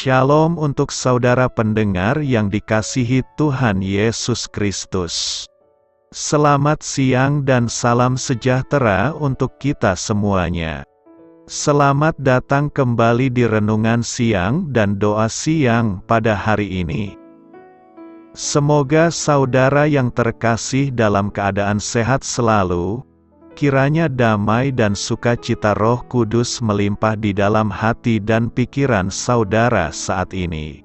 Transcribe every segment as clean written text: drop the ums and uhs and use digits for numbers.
Shalom untuk saudara pendengar yang dikasihi Tuhan Yesus Kristus. Selamat siang dan salam sejahtera untuk kita semuanya. Selamat datang kembali di renungan siang dan doa siang pada hari ini. Semoga saudara yang terkasih dalam keadaan sehat selalu. Kiranya damai dan sukacita Roh Kudus melimpah di dalam hati dan pikiran saudara saat ini.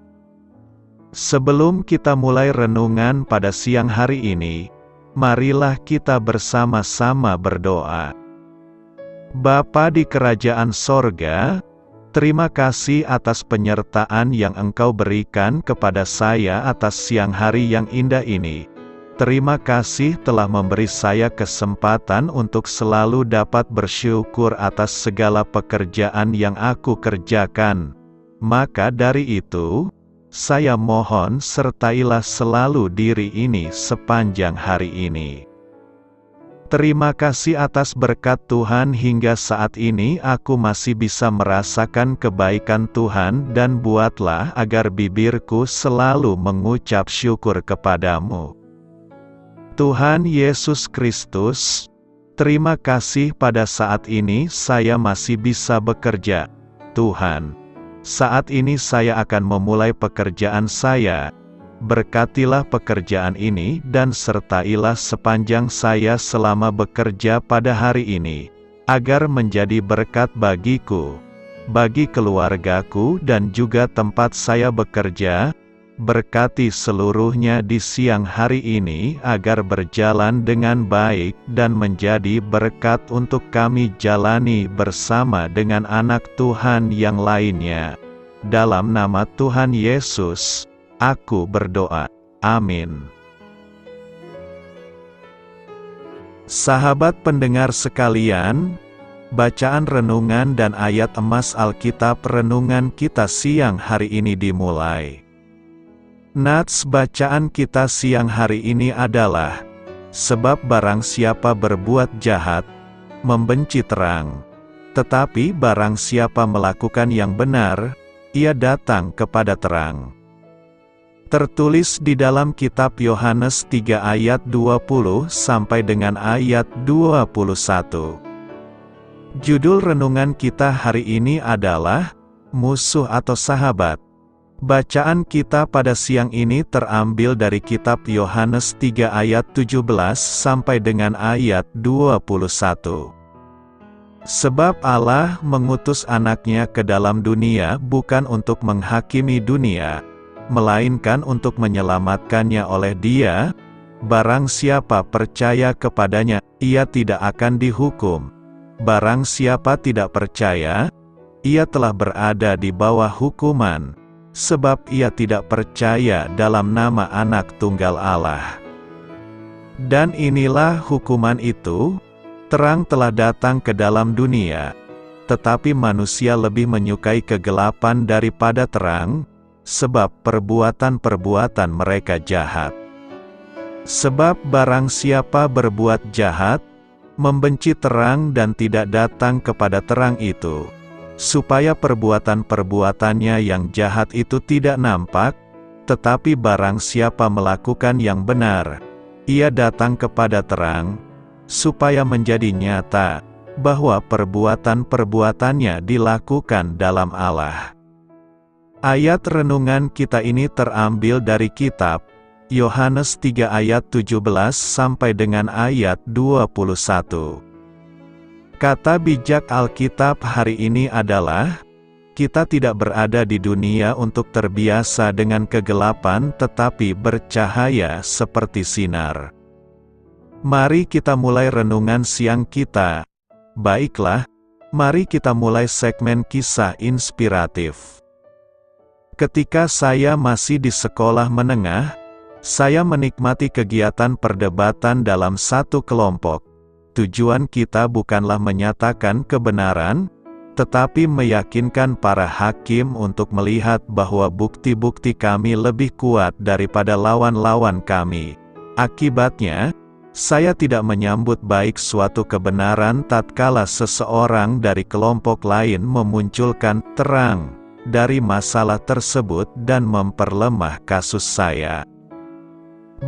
Sebelum kita mulai renungan pada siang hari ini, marilah kita bersama-sama berdoa. Bapa di kerajaan sorga, terima kasih atas penyertaan yang Engkau berikan kepada saya atas siang hari yang indah ini. Terima kasih telah memberi saya kesempatan untuk selalu dapat bersyukur atas segala pekerjaan yang aku kerjakan. Maka dari itu, saya mohon sertailah selalu diri ini sepanjang hari ini. Terima kasih atas berkat Tuhan hingga saat ini aku masih bisa merasakan kebaikan Tuhan dan buatlah agar bibirku selalu mengucap syukur kepadamu. Tuhan Yesus Kristus, terima kasih pada saat ini saya masih bisa bekerja. Tuhan, saat ini saya akan memulai pekerjaan saya. Berkatilah pekerjaan ini dan sertailah sepanjang saya selama bekerja pada hari ini, agar menjadi berkat bagiku, bagi keluargaku dan juga tempat saya bekerja. Berkati seluruhnya di siang hari ini agar berjalan dengan baik dan menjadi berkat untuk kami jalani bersama dengan anak Tuhan yang lainnya. Dalam nama Tuhan Yesus, aku berdoa. Amin. Sahabat pendengar sekalian, bacaan renungan dan ayat emas Alkitab renungan kita siang hari ini dimulai. Nats bacaan kita siang hari ini adalah, sebab barang siapa berbuat jahat, membenci terang, tetapi barang siapa melakukan yang benar, ia datang kepada terang. Tertulis di dalam kitab Yohanes 3 ayat 20 sampai dengan ayat 21. Judul renungan kita hari ini adalah, Musuh atau Sahabat. Bacaan kita pada siang ini terambil dari kitab Yohanes 3 ayat 17 sampai dengan ayat 21. Sebab Allah mengutus anaknya ke dalam dunia bukan untuk menghakimi dunia, melainkan untuk menyelamatkannya oleh Dia. Barang siapa percaya kepadanya, ia tidak akan dihukum. Barang siapa tidak percaya, ia telah berada di bawah hukuman, sebab ia tidak percaya dalam nama Anak Tunggal Allah. Dan inilah hukuman itu, terang telah datang ke dalam dunia, tetapi manusia lebih menyukai kegelapan daripada terang, sebab perbuatan-perbuatan mereka jahat. Sebab barang siapa berbuat jahat, membenci terang dan tidak datang kepada terang itu, supaya perbuatan-perbuatannya yang jahat itu tidak nampak, tetapi barang siapa melakukan yang benar, ia datang kepada terang, supaya menjadi nyata, bahwa perbuatan-perbuatannya dilakukan dalam Allah. Ayat renungan kita ini terambil dari kitab Yohanes 3 ayat 17 sampai dengan ayat 21. Kata bijak Alkitab hari ini adalah, kita tidak berada di dunia untuk terbiasa dengan kegelapan tetapi bercahaya seperti sinar. Mari kita mulai renungan siang kita. Baiklah, mari kita mulai segmen kisah inspiratif. Ketika saya masih di sekolah menengah, saya menikmati kegiatan perdebatan dalam satu kelompok. Tujuan kita bukanlah menyatakan kebenaran, tetapi meyakinkan para hakim untuk melihat bahwa bukti-bukti kami lebih kuat daripada lawan-lawan kami. Akibatnya, saya tidak menyambut baik suatu kebenaran tatkala seseorang dari kelompok lain memunculkan terang dari masalah tersebut dan memperlemah kasus saya.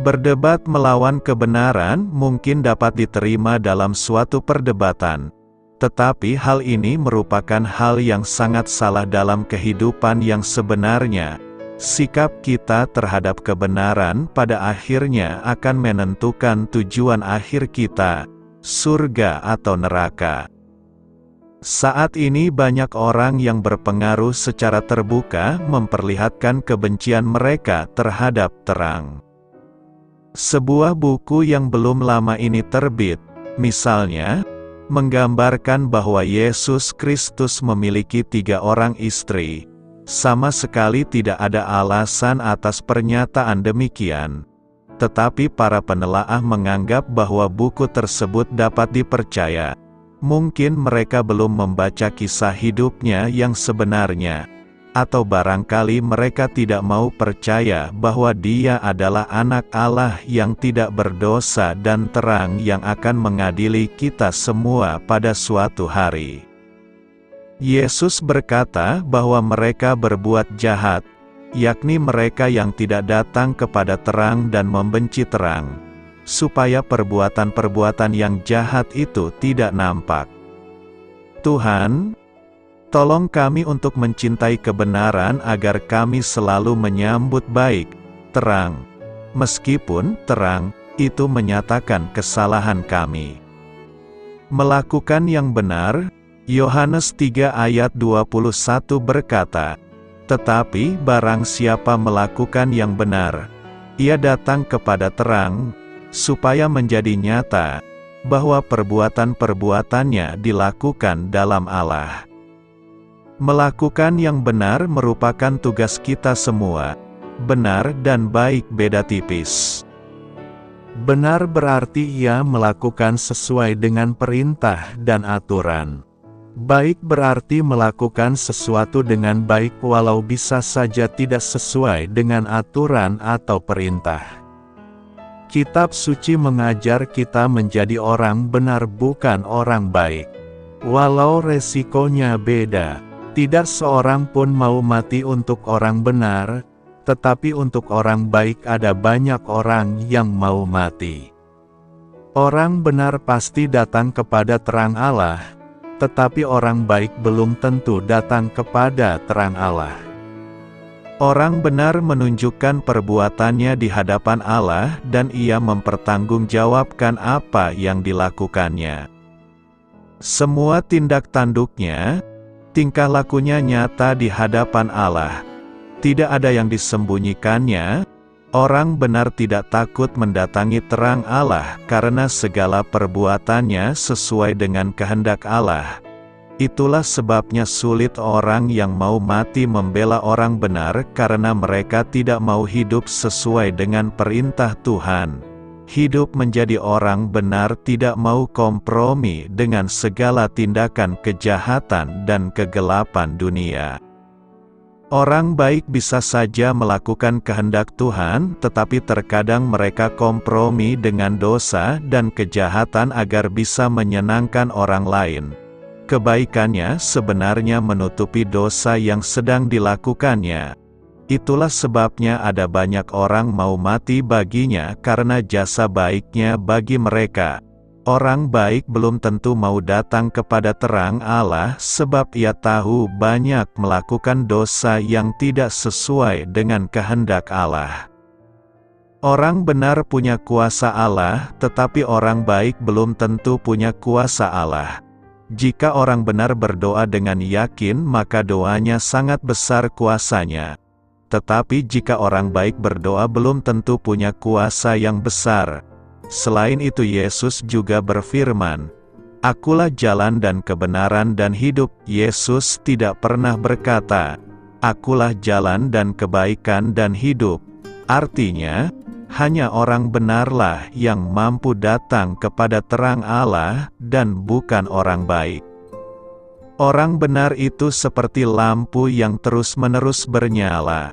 Berdebat melawan kebenaran mungkin dapat diterima dalam suatu perdebatan, tetapi hal ini merupakan hal yang sangat salah dalam kehidupan yang sebenarnya. Sikap kita terhadap kebenaran pada akhirnya akan menentukan tujuan akhir kita, surga atau neraka. Saat ini banyak orang yang berpengaruh secara terbuka memperlihatkan kebencian mereka terhadap terang. Sebuah buku yang belum lama ini terbit, misalnya, menggambarkan bahwa Yesus Kristus memiliki 3 orang istri. Sama sekali tidak ada alasan atas pernyataan demikian. Tetapi para penelaah menganggap bahwa buku tersebut dapat dipercaya. Mungkin mereka belum membaca kisah hidupnya yang sebenarnya. Atau barangkali mereka tidak mau percaya bahwa dia adalah anak Allah yang tidak berdosa dan terang yang akan mengadili kita semua pada suatu hari. Yesus berkata bahwa mereka berbuat jahat, yakni mereka yang tidak datang kepada terang dan membenci terang, supaya perbuatan-perbuatan yang jahat itu tidak nampak. Tuhan, tolong kami untuk mencintai kebenaran agar kami selalu menyambut baik terang, meskipun terang itu menyatakan kesalahan kami. Melakukan yang benar, Yohanes 3 ayat 21 berkata, "Tetapi barang siapa melakukan yang benar, ia datang kepada terang, supaya menjadi nyata bahwa perbuatan-perbuatannya dilakukan dalam Allah." Melakukan yang benar merupakan tugas kita semua. Benar dan baik beda tipis. Benar berarti ia melakukan sesuai dengan perintah dan aturan. Baik berarti melakukan sesuatu dengan baik walau bisa saja tidak sesuai dengan aturan atau perintah. Kitab suci mengajar kita menjadi orang benar bukan orang baik. Walau resikonya beda. Tidak seorang pun mau mati untuk orang benar, tetapi untuk orang baik ada banyak orang yang mau mati. Orang benar pasti datang kepada terang Allah, tetapi orang baik belum tentu datang kepada terang Allah. Orang benar menunjukkan perbuatannya di hadapan Allah dan ia mempertanggungjawabkan apa yang dilakukannya. Semua tindak tanduknya, tingkah lakunya nyata di hadapan Allah. Tidak ada yang disembunyikannya. Orang benar tidak takut mendatangi terang Allah karena segala perbuatannya sesuai dengan kehendak Allah. Itulah sebabnya sulit orang yang mau mati membela orang benar karena mereka tidak mau hidup sesuai dengan perintah Tuhan. Hidup menjadi orang benar tidak mau kompromi dengan segala tindakan kejahatan dan kegelapan dunia. Orang baik bisa saja melakukan kehendak Tuhan, tetapi terkadang mereka kompromi dengan dosa dan kejahatan agar bisa menyenangkan orang lain. Kebaikannya sebenarnya menutupi dosa yang sedang dilakukannya. Itulah sebabnya ada banyak orang mau mati baginya karena jasa baiknya bagi mereka. Orang baik belum tentu mau datang kepada terang Allah sebab ia tahu banyak melakukan dosa yang tidak sesuai dengan kehendak Allah. Orang benar punya kuasa Allah, tetapi orang baik belum tentu punya kuasa Allah. Jika orang benar berdoa dengan yakin maka doanya sangat besar kuasanya. Tetapi jika orang baik berdoa belum tentu punya kuasa yang besar. Selain itu Yesus juga berfirman, "Akulah jalan dan kebenaran dan hidup." Yesus tidak pernah berkata, "Akulah jalan dan kebaikan dan hidup." Artinya, hanya orang benarlah yang mampu datang kepada terang Allah dan bukan orang baik. Orang benar itu seperti lampu yang terus-menerus bernyala.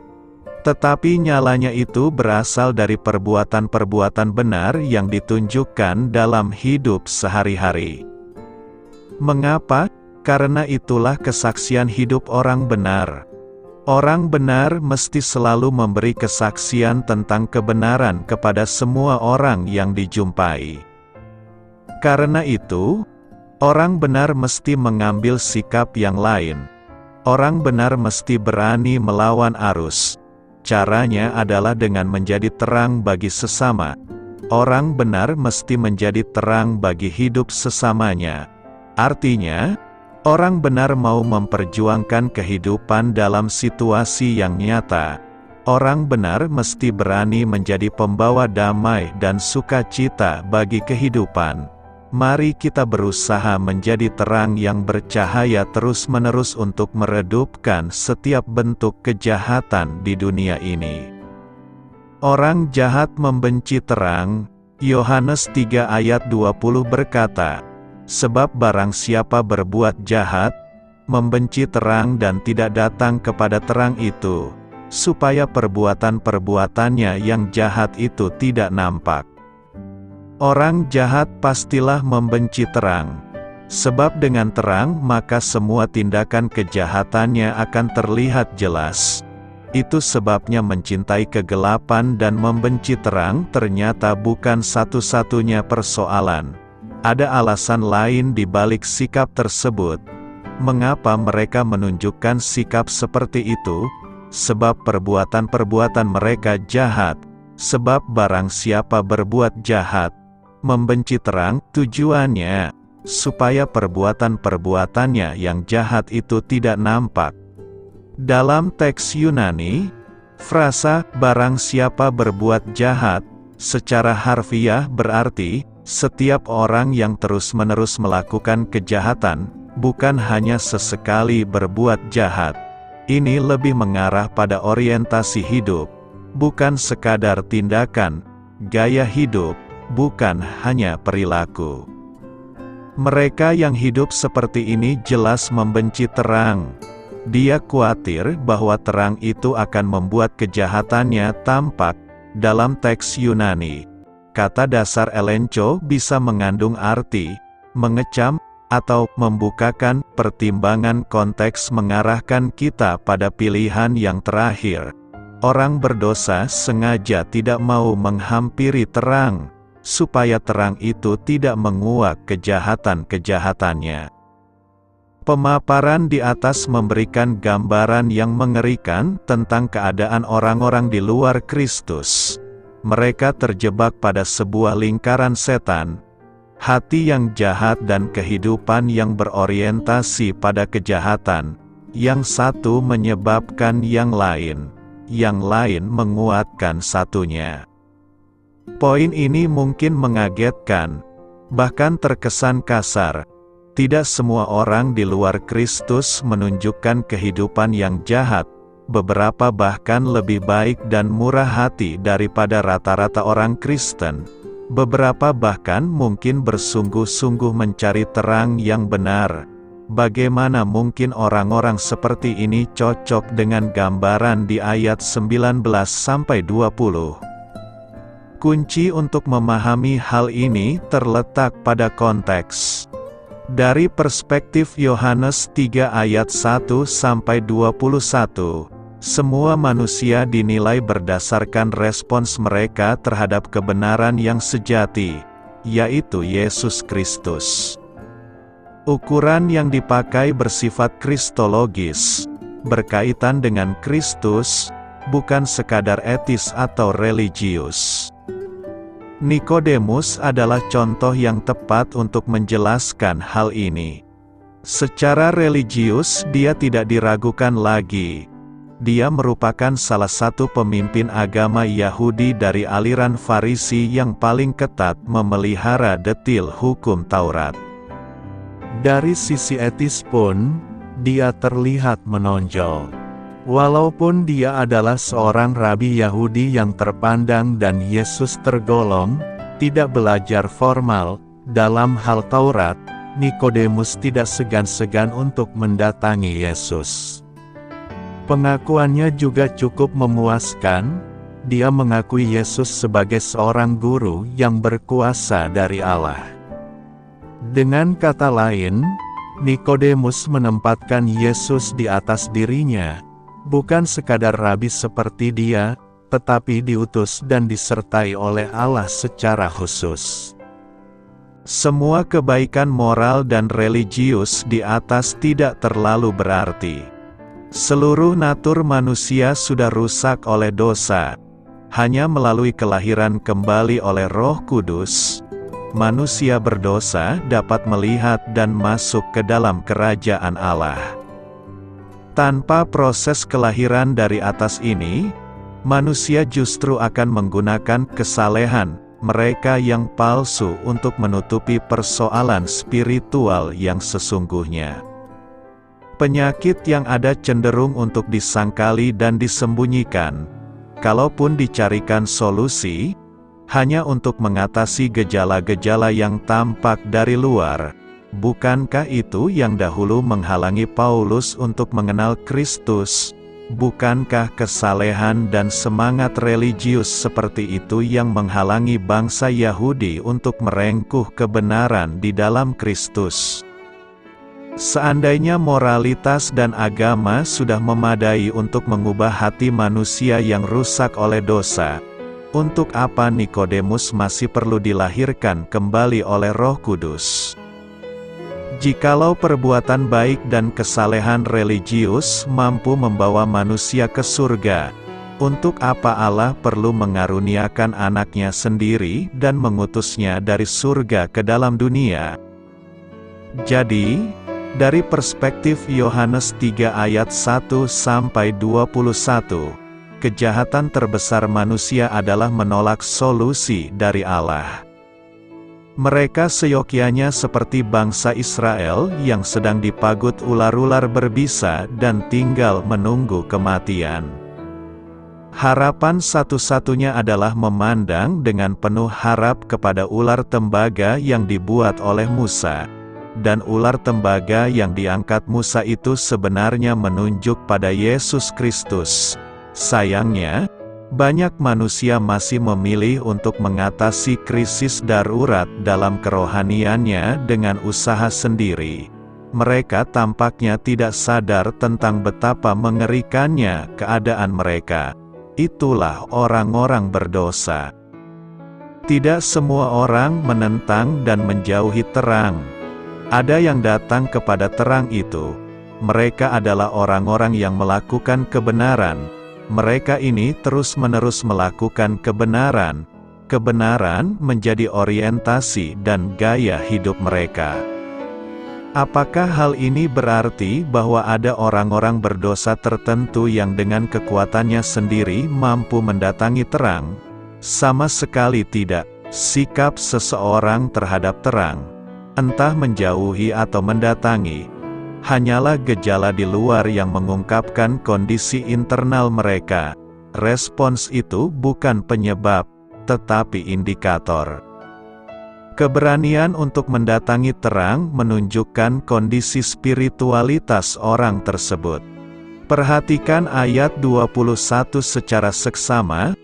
Tetapi nyalanya itu berasal dari perbuatan-perbuatan benar yang ditunjukkan dalam hidup sehari-hari. Mengapa? Karena itulah kesaksian hidup orang benar. Orang benar mesti selalu memberi kesaksian tentang kebenaran kepada semua orang yang dijumpai. Karena itu, orang benar mesti mengambil sikap yang lain. Orang benar mesti berani melawan arus. Caranya adalah dengan menjadi terang bagi sesama. Orang benar mesti menjadi terang bagi hidup sesamanya. Artinya, orang benar mau memperjuangkan kehidupan dalam situasi yang nyata. Orang benar mesti berani menjadi pembawa damai dan sukacita bagi kehidupan. Mari kita berusaha menjadi terang yang bercahaya terus-menerus untuk meredupkan setiap bentuk kejahatan di dunia ini. Orang jahat membenci terang. Yohanes 3 ayat 20 berkata, "Sebab barang siapa berbuat jahat, membenci terang dan tidak datang kepada terang itu, supaya perbuatan-perbuatannya yang jahat itu tidak nampak." Orang jahat pastilah membenci terang. Sebab dengan terang maka semua tindakan kejahatannya akan terlihat jelas. Itu sebabnya mencintai kegelapan dan membenci terang ternyata bukan satu-satunya persoalan. Ada alasan lain di balik sikap tersebut. Mengapa mereka menunjukkan sikap seperti itu? Sebab perbuatan-perbuatan mereka jahat. Sebab barang siapa berbuat jahat, membenci terang, tujuannya supaya perbuatan-perbuatannya yang jahat itu tidak nampak. Dalam teks Yunani, frasa "barang siapa berbuat jahat" secara harfiah berarti setiap orang yang terus-menerus melakukan kejahatan, bukan hanya sesekali berbuat jahat. Ini lebih mengarah pada orientasi hidup, bukan sekadar tindakan, gaya hidup, bukan hanya perilaku. Mereka yang hidup seperti ini jelas membenci terang. Dia khawatir bahwa terang itu akan membuat kejahatannya tampak. Dalam teks Yunani, kata dasar elencho bisa mengandung arti mengecam atau membukakan. Pertimbangan konteks mengarahkan kita pada pilihan yang terakhir. Orang berdosa sengaja tidak mau menghampiri terang, supaya terang itu tidak menguak kejahatan-kejahatannya. Pemaparan di atas memberikan gambaran yang mengerikan tentang keadaan orang-orang di luar Kristus. Mereka terjebak pada sebuah lingkaran setan, hati yang jahat dan kehidupan yang berorientasi pada kejahatan. Yang satu menyebabkan yang lain menguatkan satunya. Poin ini mungkin mengagetkan, bahkan terkesan kasar. Tidak semua orang di luar Kristus menunjukkan kehidupan yang jahat. Beberapa bahkan lebih baik dan murah hati daripada rata-rata orang Kristen. Beberapa bahkan mungkin bersungguh-sungguh mencari terang yang benar. Bagaimana mungkin orang-orang seperti ini cocok dengan gambaran di ayat 19-20? Kunci untuk memahami hal ini terletak pada konteks. Dari perspektif Yohanes 3 ayat 1-21, semua manusia dinilai berdasarkan respons mereka terhadap kebenaran yang sejati, yaitu Yesus Kristus. Ukuran yang dipakai bersifat kristologis, berkaitan dengan Kristus, bukan sekadar etis atau religius. Nikodemus adalah contoh yang tepat untuk menjelaskan hal ini. Secara religius dia tidak diragukan lagi. Dia merupakan salah satu pemimpin agama Yahudi dari aliran Farisi yang paling ketat memelihara detil hukum Taurat. Dari sisi etis pun, dia terlihat menonjol. Walaupun dia adalah seorang rabi Yahudi yang terpandang dan Yesus tergolong tidak belajar formal dalam hal Taurat, Nikodemus tidak segan-segan untuk mendatangi Yesus. Pengakuannya juga cukup memuaskan. Dia mengakui Yesus sebagai seorang guru yang berkuasa dari Allah. Dengan kata lain, Nikodemus menempatkan Yesus di atas dirinya, bukan sekadar rabi seperti dia, tetapi diutus dan disertai oleh Allah secara khusus. Semua kebaikan moral dan religius di atas tidak terlalu berarti. Seluruh natur manusia sudah rusak oleh dosa. Hanya melalui kelahiran kembali oleh Roh Kudus, manusia berdosa dapat melihat dan masuk ke dalam kerajaan Allah. Tanpa proses kelahiran dari atas ini, manusia justru akan menggunakan kesalehan mereka yang palsu untuk menutupi persoalan spiritual yang sesungguhnya. Penyakit yang ada cenderung untuk disangkali dan disembunyikan, kalaupun dicarikan solusi, hanya untuk mengatasi gejala-gejala yang tampak dari luar. Bukankah itu yang dahulu menghalangi Paulus untuk mengenal Kristus? Bukankah kesalehan dan semangat religius seperti itu yang menghalangi bangsa Yahudi untuk merengkuh kebenaran di dalam Kristus? Seandainya moralitas dan agama sudah memadai untuk mengubah hati manusia yang rusak oleh dosa, untuk apa Nikodemus masih perlu dilahirkan kembali oleh Roh Kudus? Jikalau perbuatan baik dan kesalehan religius mampu membawa manusia ke surga, untuk apa Allah perlu mengaruniakan anaknya sendiri dan mengutusnya dari surga ke dalam dunia? Jadi, dari perspektif Yohanes 3 ayat 1-21, kejahatan terbesar manusia adalah menolak solusi dari Allah. Mereka seyogyanya seperti bangsa Israel yang sedang dipagut ular-ular berbisa dan tinggal menunggu kematian. Harapan satu-satunya adalah memandang dengan penuh harap kepada ular tembaga yang dibuat oleh Musa. Dan ular tembaga yang diangkat Musa itu sebenarnya menunjuk pada Yesus Kristus. Sayangnya, banyak manusia masih memilih untuk mengatasi krisis darurat dalam kerohaniannya dengan usaha sendiri. Mereka tampaknya tidak sadar tentang betapa mengerikannya keadaan mereka. Itulah orang-orang berdosa. Tidak semua orang menentang dan menjauhi terang. Ada yang datang kepada terang itu. Mereka adalah orang-orang yang melakukan kebenaran. Mereka ini terus-menerus melakukan kebenaran. Kebenaran menjadi orientasi dan gaya hidup mereka. Apakah hal ini berarti bahwa ada orang-orang berdosa tertentu yang dengan kekuatannya sendiri mampu mendatangi terang? Sama sekali tidak. Sikap seseorang terhadap terang, entah menjauhi atau mendatangi, hanyalah gejala di luar yang mengungkapkan kondisi internal mereka. Respons itu bukan penyebab, tetapi indikator. Keberanian untuk mendatangi terang menunjukkan kondisi spiritualitas orang tersebut. Perhatikan ayat 21 secara seksama,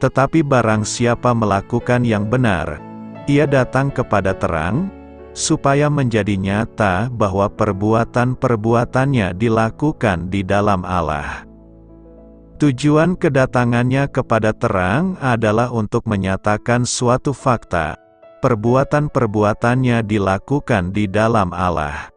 tetapi barang siapa melakukan yang benar, ia datang kepada terang, supaya menjadi nyata bahwa perbuatan-perbuatannya dilakukan di dalam Allah. Tujuan kedatangannya kepada terang adalah untuk menyatakan suatu fakta. Perbuatan-perbuatannya dilakukan di dalam Allah.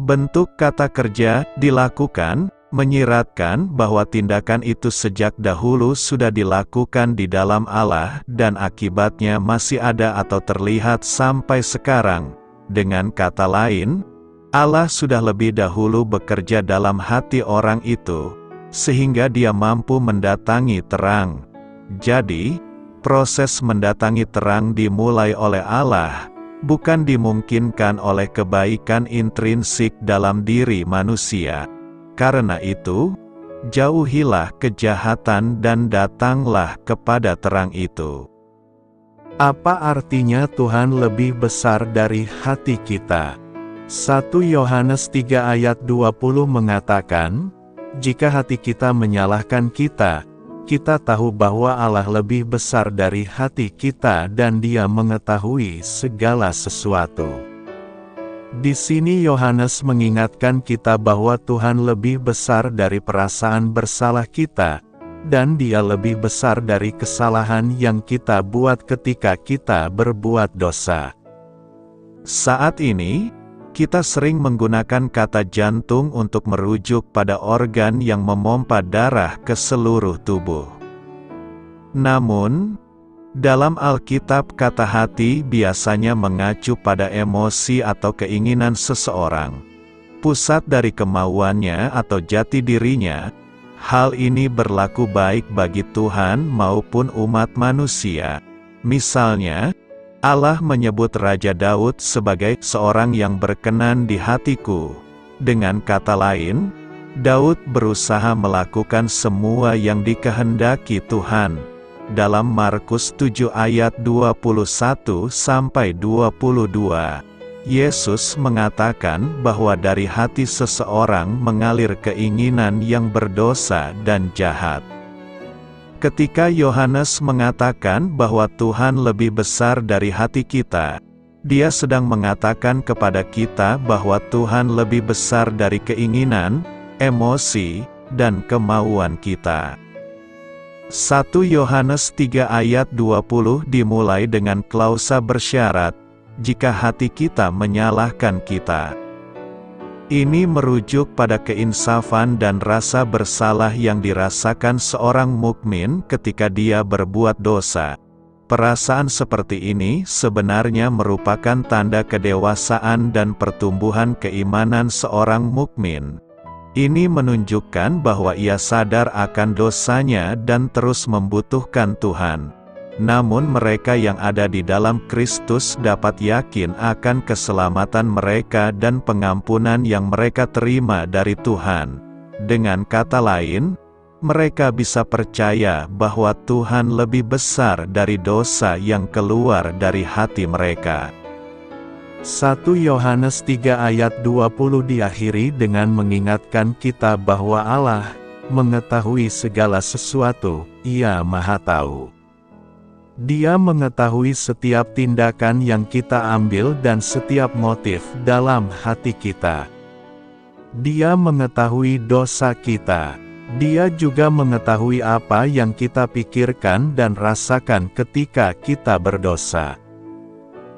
Bentuk kata kerja "dilakukan" menyiratkan bahwa tindakan itu sejak dahulu sudah dilakukan di dalam Allah dan akibatnya masih ada atau terlihat sampai sekarang. Dengan kata lain, Allah sudah lebih dahulu bekerja dalam hati orang itu, sehingga dia mampu mendatangi terang. Jadi, proses mendatangi terang dimulai oleh Allah, bukan dimungkinkan oleh kebaikan intrinsik dalam diri manusia. Karena itu, jauhilah kejahatan dan datanglah kepada terang itu. Apa artinya Tuhan lebih besar dari hati kita? 1 Yohanes 3 ayat 20 mengatakan, jika hati kita menyalahkan kita, kita tahu bahwa Allah lebih besar dari hati kita dan Dia mengetahui segala sesuatu. Di sini Yohanes mengingatkan kita bahwa Tuhan lebih besar dari perasaan bersalah kita, dan Dia lebih besar dari kesalahan yang kita buat ketika kita berbuat dosa. Saat ini, kita sering menggunakan kata jantung untuk merujuk pada organ yang memompa darah ke seluruh tubuh. Namun, dalam Alkitab kata hati biasanya mengacu pada emosi atau keinginan seseorang, pusat dari kemauannya atau jati dirinya. Hal ini berlaku baik bagi Tuhan maupun umat manusia. Misalnya, Allah menyebut Raja Daud sebagai seorang yang berkenan di hatiku. Dengan kata lain, Daud berusaha melakukan semua yang dikehendaki Tuhan. Dalam Markus 7 ayat 21-22, Yesus mengatakan bahwa dari hati seseorang mengalir keinginan yang berdosa dan jahat. Ketika Yohanes mengatakan bahwa Tuhan lebih besar dari hati kita, dia sedang mengatakan kepada kita bahwa Tuhan lebih besar dari keinginan, emosi, dan kemauan kita. 1 Yohanes 3 ayat 20 dimulai dengan klausa bersyarat, jika hati kita menyalahkan kita. Ini merujuk pada keinsafan dan rasa bersalah yang dirasakan seorang mukmin ketika dia berbuat dosa. Perasaan seperti ini sebenarnya merupakan tanda kedewasaan dan pertumbuhan keimanan seorang mukmin. Ini menunjukkan bahwa ia sadar akan dosanya dan terus membutuhkan Tuhan. Namun mereka yang ada di dalam Kristus dapat yakin akan keselamatan mereka dan pengampunan yang mereka terima dari Tuhan. Dengan kata lain, mereka bisa percaya bahwa Tuhan lebih besar dari dosa yang keluar dari hati mereka. 1 Yohanes 3 ayat 20 diakhiri dengan mengingatkan kita bahwa Allah mengetahui segala sesuatu, Ia Maha Tahu. Dia mengetahui setiap tindakan yang kita ambil dan setiap motif dalam hati kita. Dia mengetahui dosa kita. Dia juga mengetahui apa yang kita pikirkan dan rasakan ketika kita berdosa.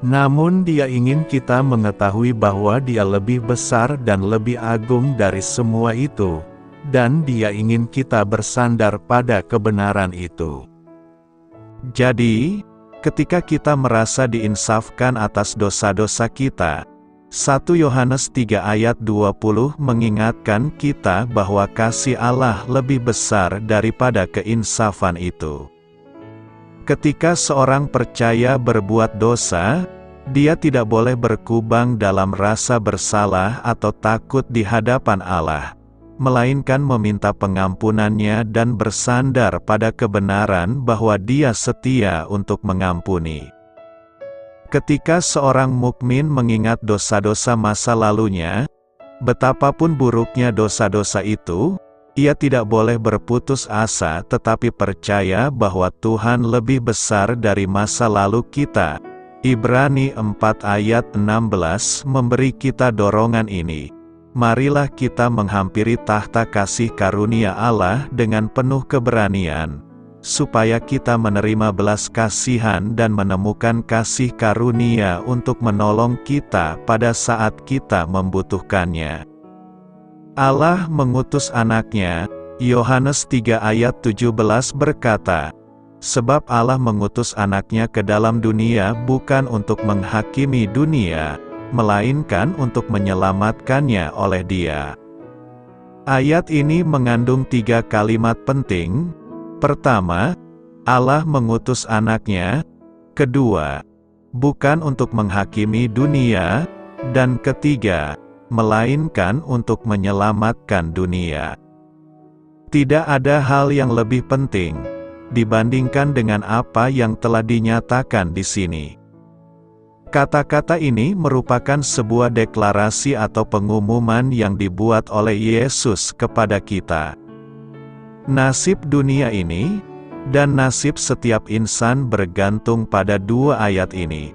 Namun Dia ingin kita mengetahui bahwa Dia lebih besar dan lebih agung dari semua itu, dan Dia ingin kita bersandar pada kebenaran itu. Jadi, ketika kita merasa diinsafkan atas dosa-dosa kita, 1 Yohanes 3 ayat 20 mengingatkan kita bahwa kasih Allah lebih besar daripada keinsafan itu. Ketika seorang percaya berbuat dosa, dia tidak boleh berkubang dalam rasa bersalah atau takut di hadapan Allah, melainkan meminta pengampunannya dan bersandar pada kebenaran bahwa Dia setia untuk mengampuni. Ketika seorang mukmin mengingat dosa-dosa masa lalunya, betapapun buruknya dosa-dosa itu, ia tidak boleh berputus asa tetapi percaya bahwa Tuhan lebih besar dari masa lalu kita. Ibrani 4 ayat 16 memberi kita dorongan ini. Marilah kita menghampiri tahta kasih karunia Allah dengan penuh keberanian, supaya kita menerima belas kasihan dan menemukan kasih karunia untuk menolong kita pada saat kita membutuhkannya. Allah mengutus anaknya, Yohanes 3 ayat 17 berkata, sebab Allah mengutus anaknya ke dalam dunia bukan untuk menghakimi dunia, melainkan untuk menyelamatkannya oleh Dia. Ayat ini mengandung 3 kalimat penting. Pertama, Allah mengutus anaknya. Kedua, bukan untuk menghakimi dunia. Dan ketiga, melainkan untuk menyelamatkan dunia. Tidak ada hal yang lebih penting dibandingkan dengan apa yang telah dinyatakan di sini. Kata-kata ini merupakan sebuah deklarasi atau pengumuman yang dibuat oleh Yesus kepada kita. Nasib dunia ini dan nasib setiap insan bergantung pada 2 ayat ini.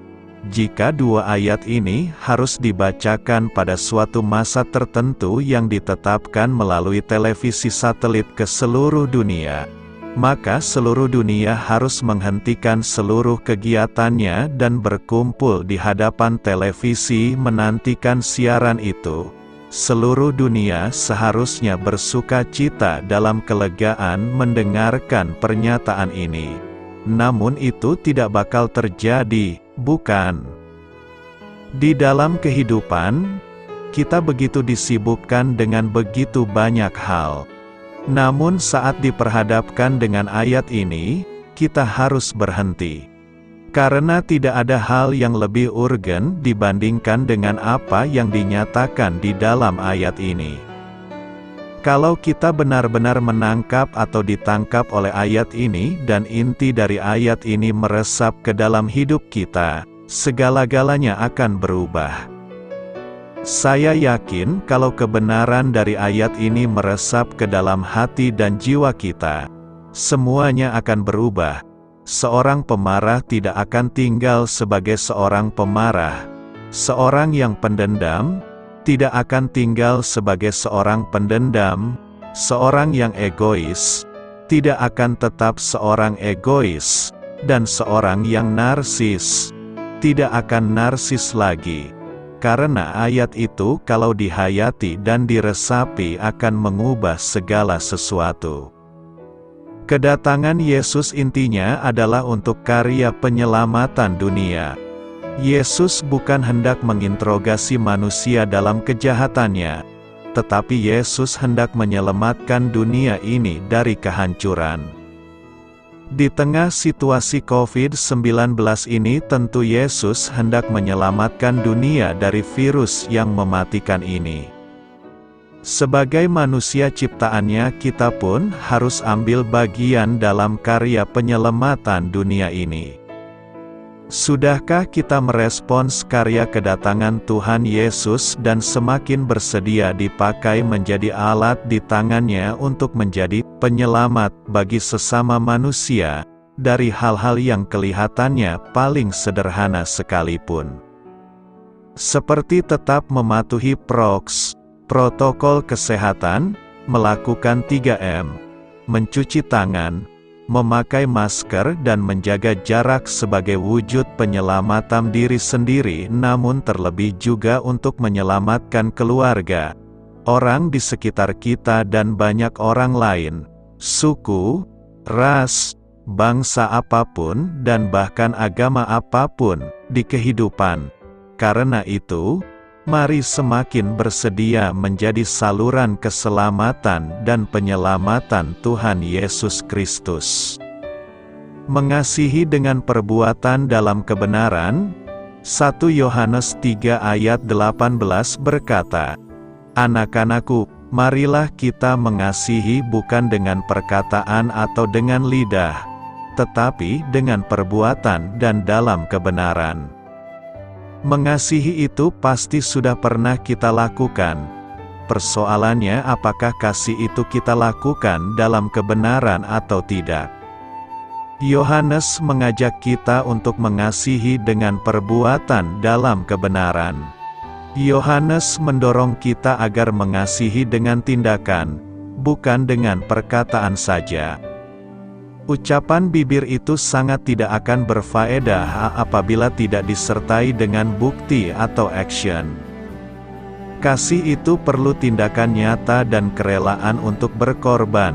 jika dua ayat ini harus dibacakan pada suatu masa tertentu yang ditetapkan melalui televisi satelit ke seluruh dunia, maka seluruh dunia harus menghentikan seluruh kegiatannya dan berkumpul di hadapan televisi menantikan siaran itu. Seluruh dunia seharusnya bersuka cita dalam kelegaan mendengarkan pernyataan ini. Namun itu tidak bakal terjadi, bukan? Di dalam kehidupan, kita begitu disibukkan dengan begitu banyak hal. Namun saat diperhadapkan dengan ayat ini, kita harus berhenti. Karena tidak ada hal yang lebih urgen dibandingkan dengan apa yang dinyatakan di dalam ayat ini. Kalau kita benar-benar menangkap atau ditangkap oleh ayat ini dan inti dari ayat ini meresap ke dalam hidup kita, segala-galanya akan berubah. Saya yakin kalau kebenaran dari ayat ini meresap ke dalam hati dan jiwa kita, semuanya akan berubah. Seorang pemarah tidak akan tinggal sebagai seorang pemarah. Seorang yang pendendam tidak akan tinggal sebagai seorang pendendam. Seorang yang egois tidak akan tetap seorang egois. Dan seorang yang narsis tidak akan narsis lagi. Karena ayat itu kalau dihayati dan diresapi akan mengubah segala sesuatu. Kedatangan Yesus intinya adalah untuk karya penyelamatan dunia. Yesus bukan hendak menginterogasi manusia dalam kejahatannya, tetapi Yesus hendak menyelamatkan dunia ini dari kehancuran. Di tengah situasi COVID-19 ini tentu Yesus hendak menyelamatkan dunia dari virus yang mematikan ini. Sebagai manusia ciptaannya, kita pun harus ambil bagian dalam karya penyelamatan dunia ini. Sudahkah kita merespons karya kedatangan Tuhan Yesus dan semakin bersedia dipakai menjadi alat di tangannya untuk menjadi penyelamat bagi sesama manusia, dari hal-hal yang kelihatannya paling sederhana sekalipun? Seperti tetap mematuhi protokol kesehatan, melakukan 3M, mencuci tangan, memakai masker dan menjaga jarak sebagai wujud penyelamatan diri sendiri, namun terlebih juga untuk menyelamatkan keluarga, orang di sekitar kita dan banyak orang lain, suku, ras, bangsa apapun dan bahkan agama apapun di kehidupan. Karena itu, mari semakin bersedia menjadi saluran keselamatan dan penyelamatan Tuhan Yesus Kristus. Mengasihi dengan perbuatan dalam kebenaran. 1 Yohanes 3 ayat 18 berkata, "Anak-anakku, marilah kita mengasihi bukan dengan perkataan atau dengan lidah, tetapi dengan perbuatan dan dalam kebenaran." Mengasihi itu pasti sudah pernah kita lakukan. Persoalannya apakah kasih itu kita lakukan dalam kebenaran atau tidak. Yohanes mengajak kita untuk mengasihi dengan perbuatan dalam kebenaran. Yohanes mendorong kita agar mengasihi dengan tindakan, bukan dengan perkataan saja. Ucapan bibir itu sangat tidak akan berfaedah apabila tidak disertai dengan bukti atau action. Kasih itu perlu tindakan nyata dan kerelaan untuk berkorban,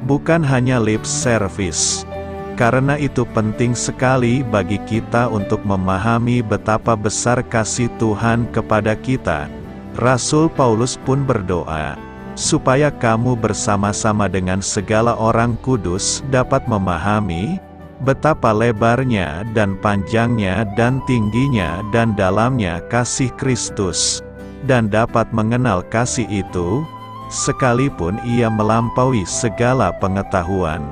bukan hanya lip service. Karena itu penting sekali bagi kita untuk memahami betapa besar kasih Tuhan kepada kita. Rasul Paulus pun berdoa, supaya kamu bersama-sama dengan segala orang kudus dapat memahami betapa lebarnya dan panjangnya dan tingginya dan dalamnya kasih Kristus, dan dapat mengenal kasih itu, sekalipun ia melampaui segala pengetahuan.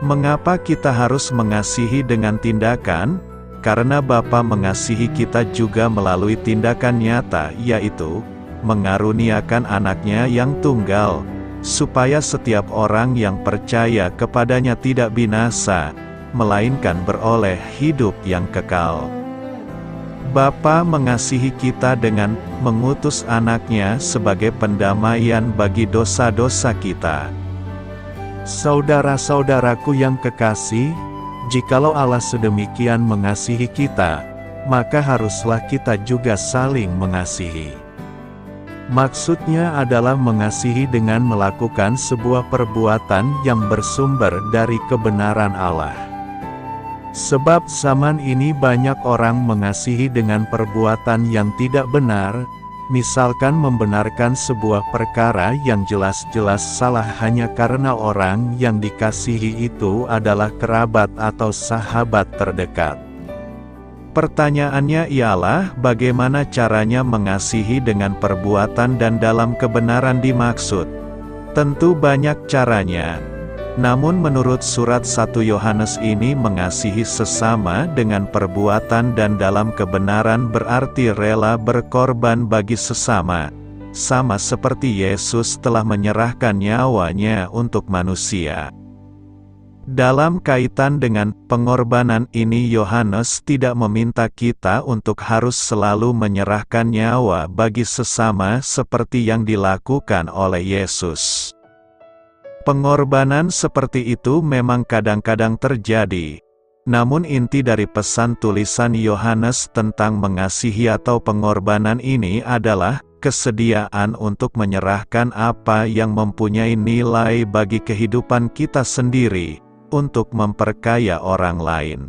Mengapa kita harus mengasihi dengan tindakan? Karena Bapa mengasihi kita juga melalui tindakan nyata, yaitu mengaruniakan anaknya yang tunggal, supaya setiap orang yang percaya kepadanya tidak binasa, melainkan beroleh hidup yang kekal. Bapa mengasihi kita dengan mengutus anaknya sebagai pendamaian bagi dosa-dosa kita. Saudara-saudaraku yang kekasih, jikalau Allah sedemikian mengasihi kita, maka haruslah kita juga saling mengasihi. Maksudnya adalah mengasihi dengan melakukan sebuah perbuatan yang bersumber dari kebenaran Allah. Sebab zaman ini banyak orang mengasihi dengan perbuatan yang tidak benar, misalkan membenarkan sebuah perkara yang jelas-jelas salah hanya karena orang yang dikasihi itu adalah kerabat atau sahabat terdekat. Pertanyaannya ialah bagaimana caranya mengasihi dengan perbuatan dan dalam kebenaran dimaksud. Tentu banyak caranya. Namun menurut surat 1 Yohanes ini mengasihi sesama dengan perbuatan dan dalam kebenaran berarti rela berkorban bagi sesama. Sama seperti Yesus telah menyerahkan nyawanya untuk manusia. Dalam kaitan dengan pengorbanan ini Yohanes tidak meminta kita untuk harus selalu menyerahkan nyawa bagi sesama seperti yang dilakukan oleh Yesus. Pengorbanan seperti itu memang kadang-kadang terjadi. Namun inti dari pesan tulisan Yohanes tentang mengasihi atau pengorbanan ini adalah kesediaan untuk menyerahkan apa yang mempunyai nilai bagi kehidupan kita sendiri, untuk memperkaya orang lain.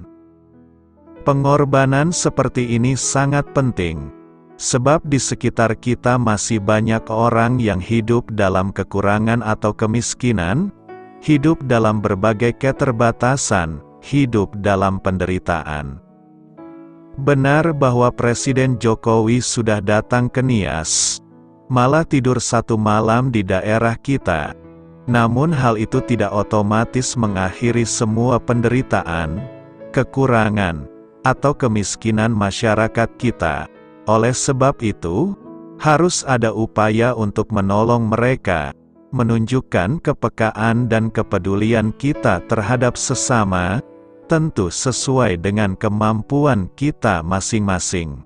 Pengorbanan seperti ini sangat penting, sebab di sekitar kita masih banyak orang yang hidup dalam kekurangan atau kemiskinan, hidup dalam berbagai keterbatasan, hidup dalam penderitaan. Benar bahwa Presiden Jokowi sudah datang ke Nias, malah tidur satu malam di daerah kita. Namun hal itu tidak otomatis mengakhiri semua penderitaan, kekurangan, atau kemiskinan masyarakat kita. Oleh sebab itu, harus ada upaya untuk menolong mereka, menunjukkan kepekaan dan kepedulian kita terhadap sesama, tentu sesuai dengan kemampuan kita masing-masing.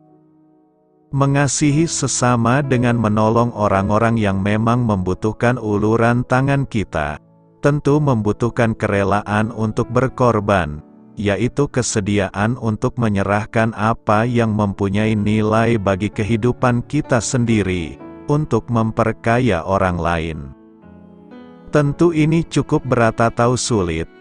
Mengasihi sesama dengan menolong orang-orang yang memang membutuhkan uluran tangan kita, tentu membutuhkan kerelaan untuk berkorban, yaitu kesediaan untuk menyerahkan apa yang mempunyai nilai bagi kehidupan kita sendiri, untuk memperkaya orang lain. Tentu ini cukup berat atau sulit.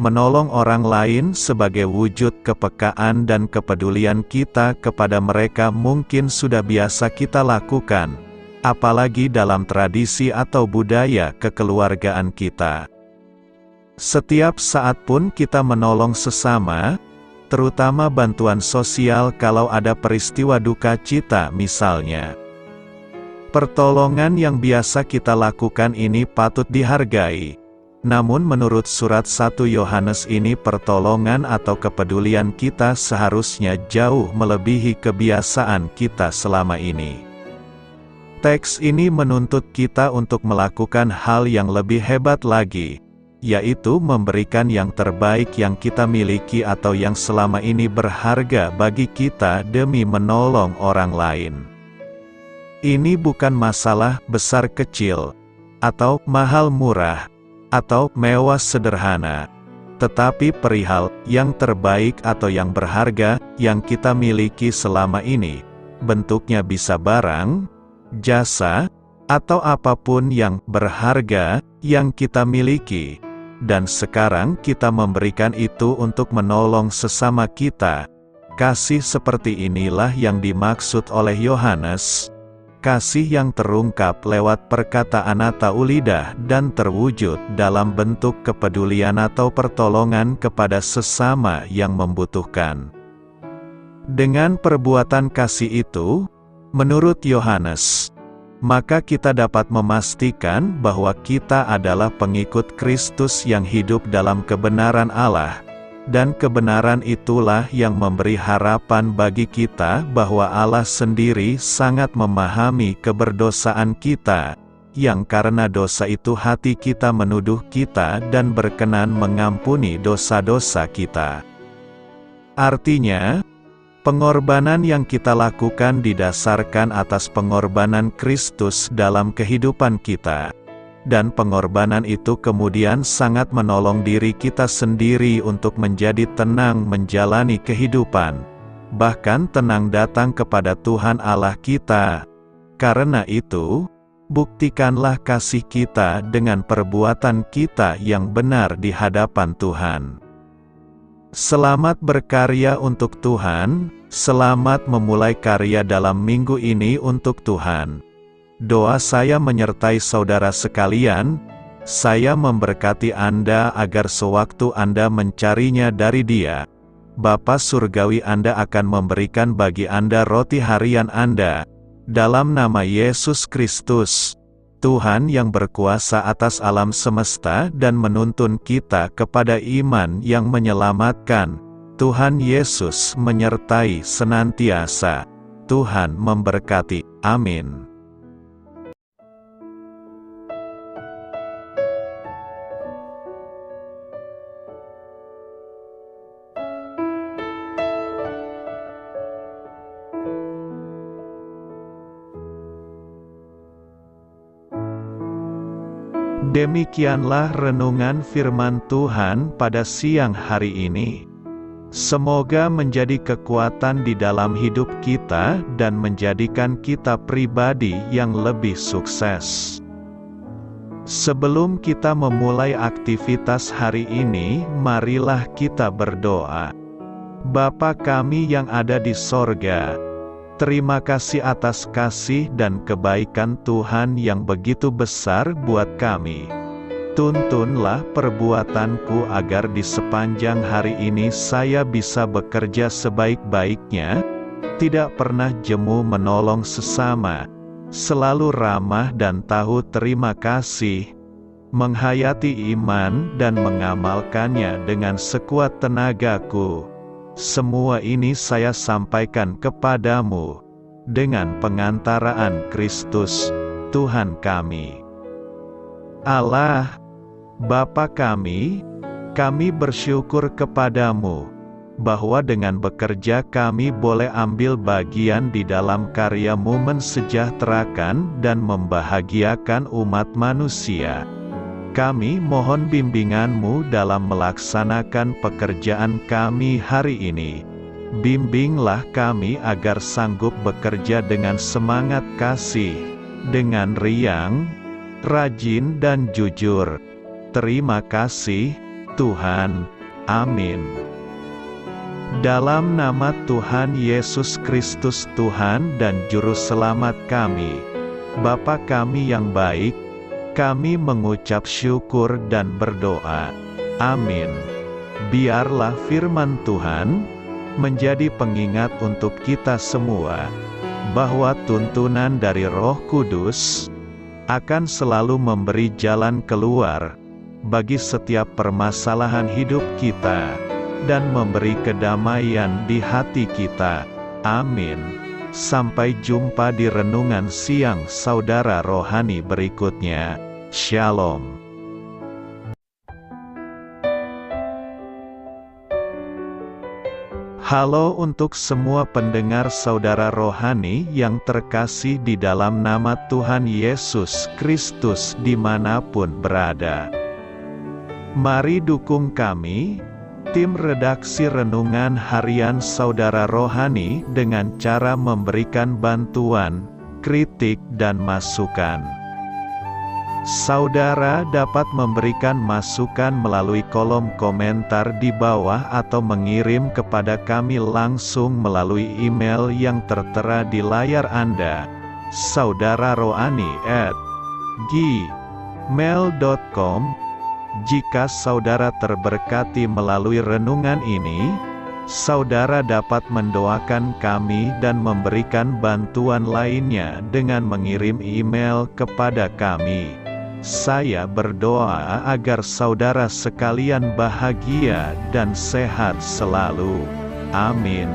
Menolong orang lain sebagai wujud kepekaan dan kepedulian kita kepada mereka mungkin sudah biasa kita lakukan, apalagi dalam tradisi atau budaya kekeluargaan kita. Setiap saat pun kita menolong sesama, terutama bantuan sosial kalau ada peristiwa duka cita misalnya. Pertolongan yang biasa kita lakukan ini patut dihargai. Namun menurut surat 1 Yohanes ini pertolongan atau kepedulian kita seharusnya jauh melebihi kebiasaan kita selama ini. Teks ini menuntut kita untuk melakukan hal yang lebih hebat lagi, yaitu memberikan yang terbaik yang kita miliki atau yang selama ini berharga bagi kita demi menolong orang lain. Ini bukan masalah besar kecil, atau mahal murah, atau mewah sederhana, tetapi perihal yang terbaik atau yang berharga yang kita miliki selama ini. Bentuknya bisa barang, jasa, atau apapun yang berharga yang kita miliki. Dan sekarang kita memberikan itu untuk menolong sesama kita. Kasih seperti inilah yang dimaksud oleh Yohanes. Kasih yang terungkap lewat perkataan atau lidah dan terwujud dalam bentuk kepedulian atau pertolongan kepada sesama yang membutuhkan. Dengan perbuatan kasih itu, menurut Yohanes, maka kita dapat memastikan bahwa kita adalah pengikut Kristus yang hidup dalam kebenaran Allah. Dan kebenaran itulah yang memberi harapan bagi kita bahwa Allah sendiri sangat memahami keberdosaan kita, yang karena dosa itu hati kita menuduh kita dan berkenan mengampuni dosa-dosa kita. Artinya, Pengorbanan yang kita lakukan didasarkan atas pengorbanan Kristus dalam kehidupan kita. Dan pengorbanan itu kemudian sangat menolong diri kita sendiri untuk menjadi tenang menjalani kehidupan. Bahkan tenang datang kepada Tuhan Allah kita. Karena itu, buktikanlah kasih kita dengan perbuatan kita yang benar di hadapan Tuhan. Selamat berkarya untuk Tuhan, selamat memulai karya dalam minggu ini untuk Tuhan. Doa saya menyertai saudara sekalian, saya memberkati Anda agar sewaktu Anda mencarinya dari Dia, Bapa Surgawi Anda akan memberikan bagi Anda roti harian Anda. Dalam nama Yesus Kristus, Tuhan yang berkuasa atas alam semesta dan menuntun kita kepada iman yang menyelamatkan, Tuhan Yesus menyertai senantiasa. Tuhan memberkati. Amin. Demikianlah renungan firman Tuhan pada siang hari ini. Semoga menjadi kekuatan di dalam hidup kita dan menjadikan kita pribadi yang lebih sukses. Sebelum kita memulai aktivitas hari ini, marilah kita berdoa. Bapa kami yang ada di sorga, terima kasih atas kasih dan kebaikan Tuhan yang begitu besar buat kami. Tuntunlah perbuatanku agar di sepanjang hari ini saya bisa bekerja sebaik-baiknya, tidak pernah jemu menolong sesama, selalu ramah dan tahu terima kasih, menghayati iman dan mengamalkannya dengan sekuat tenagaku. Semua ini saya sampaikan kepadamu, dengan pengantaraan Kristus, Tuhan kami. Allah, Bapa kami bersyukur kepadamu, bahwa dengan bekerja kami boleh ambil bagian di dalam karya-Mu mensejahterakan dan membahagiakan umat manusia. Kami mohon bimbingan-Mu dalam melaksanakan pekerjaan kami hari ini. Bimbinglah kami agar sanggup bekerja dengan semangat kasih, dengan riang, rajin dan jujur. Terima kasih, Tuhan. Amin. Dalam nama Tuhan Yesus Kristus Tuhan dan Juru Selamat kami, Bapa kami yang baik, kami mengucap syukur dan berdoa. Amin. Biarlah firman Tuhan menjadi pengingat untuk kita semua, bahwa tuntunan dari Roh Kudus akan selalu memberi jalan keluar bagi setiap permasalahan hidup kita, dan memberi kedamaian di hati kita. Amin. Sampai jumpa di renungan siang saudara rohani berikutnya. Shalom. Halo untuk semua pendengar saudara rohani yang terkasih di dalam nama Tuhan Yesus Kristus dimanapun berada. Mari dukung kami, tim redaksi renungan harian saudara rohani dengan cara memberikan bantuan, kritik dan masukan. Saudara dapat memberikan masukan melalui kolom komentar di bawah atau mengirim kepada kami langsung melalui email yang tertera di layar Anda, saudararohani@gmail.com. Jika saudara terberkati melalui renungan ini, saudara dapat mendoakan kami dan memberikan bantuan lainnya dengan mengirim email kepada kami. Saya berdoa agar saudara sekalian bahagia dan sehat selalu. Amin.